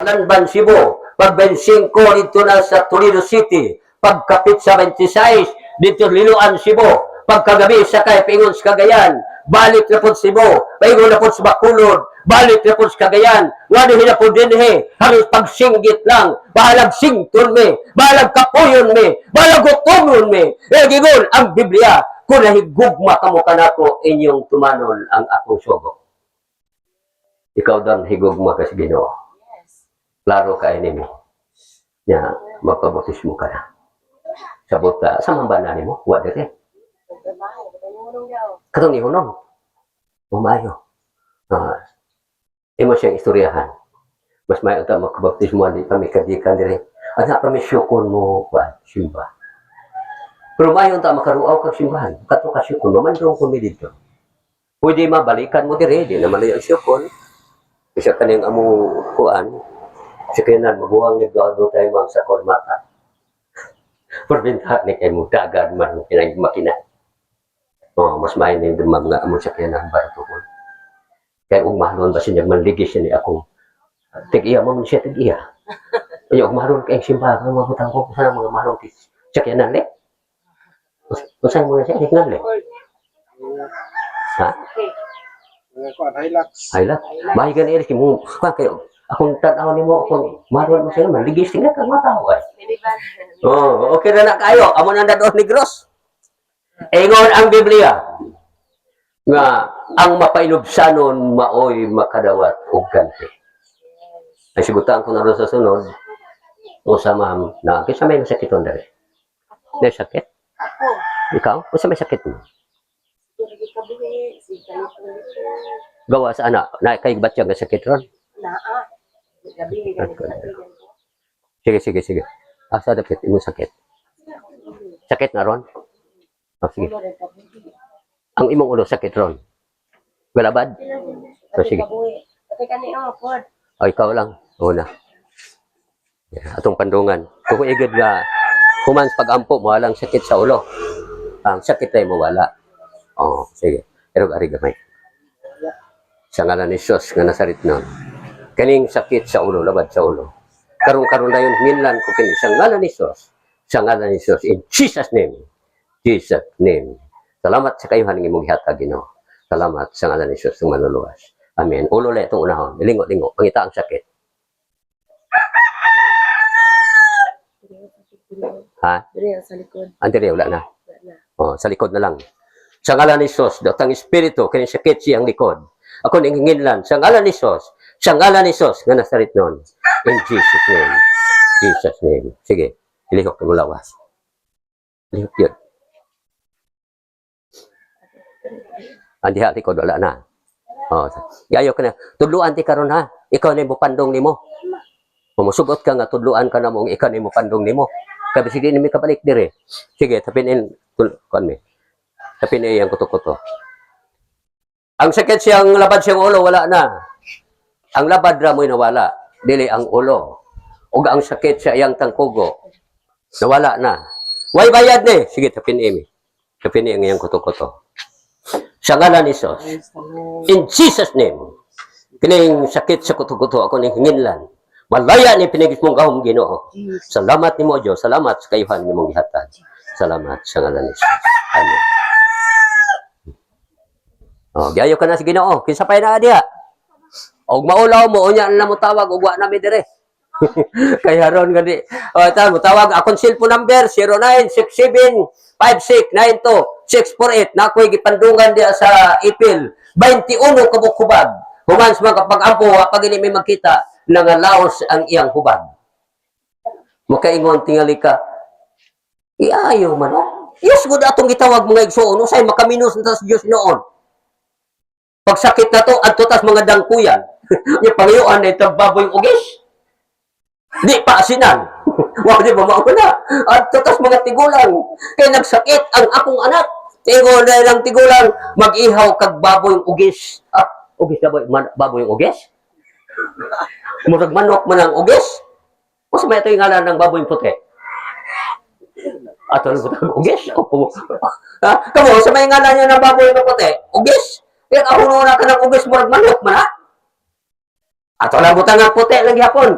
Taclanban, Cebu. Pag 25, dito na sa Toledo City. Pagkapit sa 26, dito Liloan, Cebu. Pagkagabi sa Pingon, Cagayan. Balik na po Cebu. Paingon na po sa Bacolod. Balik na po sa Cagayan. Wala na po din halos pagsinggit lang. Bahalag sington me. Bahalag kapuyon me. Bahalag gutomon me. Gigol ang Biblia. Kung nahigugma kamo kanako, inyong tumanon ang akong sugo. Ikaw dan higugma ka sa Ginoo. Klaro ka ini mo. Nya, magpabutis mo ka na. Sabot ka, sa mambanani mo, wa dire. Katong ihunong. Umayo. Imo siyang istoryahan. Mas may ata makabaptis mo, di kami kadikan dire. Anak kami syukon mo, simba. Pero mayon ta makaruaw kag simbahan. Kato ka syukon, mamandong kumi dito. Pwede mabalikan mo dire, di naman yung syukon. Isa kaning amo kuan, sikinan mabuang ni gado tayo mga sa kormata. Perbintahan ni kayo dagan man kinang makina. Mas main ni mga amo sikinan ba ito ko. Kaya umahlon ba siya manligis siya ni akong tig-iya mo siya tig-iya. Kaya umahlon kayong simbahan, mabutang ko sa mga mahlon sikinan le. Usay mo na siya, hiknan le. Ha? Hilux. Bahay ka na mo. Kayo, akong tanaw ni mo, akong maroon mo sila, maligis tingnan kang matao ay. Okay na kayo. Amo na doon ni Gross. Ingon ang Biblia nga ang mapainubsanon maoy makadawat og ganti. Ay sigutan ko na ron sa sunod. O sa ma'am na, kisa may sakiton dali. May sakit? Ako. Ikaw? O sa may sakit mo? Gawa sa anak, naikay batya nga sakit ron? Naa. Gabi Sige. Asa dapat imo sakit? Sakit na ron? Sige. Ang imong ulo sakit ron? Galabad? Sige. Ikaw lang. Una. Atong pandungan. Kung igad nga, humans pag-ampo mo, walang sakit sa ulo. Ang sakit ay mawala. Sige. Pero ari gamay. Sa ngalan ni Jesus nga nasarit nun. Kaning sakit sa ulo, labad sa ulo. Karong na yun, minlan ko kini. Sa ngalan ni Jesus. Sa ngalan ni Jesus. In Jesus' name. Jesus' name. Salamat sa kayuhan ng imong gihatag, Ginoo. Salamat sa ngalan ni Jesus ng manluluwas. Amen. Ulo le itong unahon. Lingo-lingo. Pangita ang sakit. Ha? Sa likod. Anterior, wala na. Sa likod na lang. Sa ngalan ni Jesus, datang Espiritu, kanyang sakit siyang likod. Ako nangingin lang, sa ngalan ni Jesus, sa ngalan ni Jesus, nga nasarit nun. In Jesus' name. Jesus' name. Sige, ilihok mo lawas. Ilihok yun. Andiha, likod, wala na. Yayo ka na. Tudluan ti karon ha. Ikaw na mo pandong ni mo. Mumusugot ka nga, tudluan ka na mong ikaw na mo pandong ni mo. Kasi sige, nimi kabalik dire. Sige, tapinin, tapinin yung kuto-kuto. Ang sakit siyang labad siyang ulo, wala na. Ang labad ra mo'y nawala. Dili ang ulo. O ang sakit sa iyang tangkugo, nawala na. Way bayad ni. Sige, tapinin. Tapinin ang iyang kuto-kuto. Sa ngalan ni Jesus. In Jesus' name. Kining sakit sa kuto-kuto, ako ning hinginlan. Malaya ni pinigis mong gahom, Ginoo. Salamat ni mo, Diyos. Salamat sa kayuhan ni mong gihatag. Salamat sa ngalan ni Jesus. Amen. Giayo ka na si Ginoo. Kinsa pay na diha? Og maulaw mo unya na mo tawag ug wa na mi dire. Kaya ron gani. Mo tawag akong cellphone number 09675692-648. Nakoy gipandungan diha sa Ipil. 21 kabukubag. Humans mga pag-ampo pag ini may makita nangalaos ang iyang hubad. Mukaingon tingali ka. Iayo man. Yes, gud atong gitawag mga igsoon usay makaminos sa Dios noon. Pagsakit na to, adto tas mga dangkuyan. Yung pangiyuan na itong baboy ugis. Di pa asinan. Wow, di ba mauna? Adto tas mga tigulang. Kaya nagsakit ang akong anak. Tingo na lang tigulang, mag-ihaw kag baboy ugis. Ugis na baboy ugis? Murag manok man ang ugis? O sa may ito yung ngalan ng baboy puti? Ato lang butang ugis? Kamo, sa may ngalan niya ng baboy puti? Ugis? Kaya kahuno na ka ng ugis mo manok man ha? Ato lang butang ang puti lagi hapon.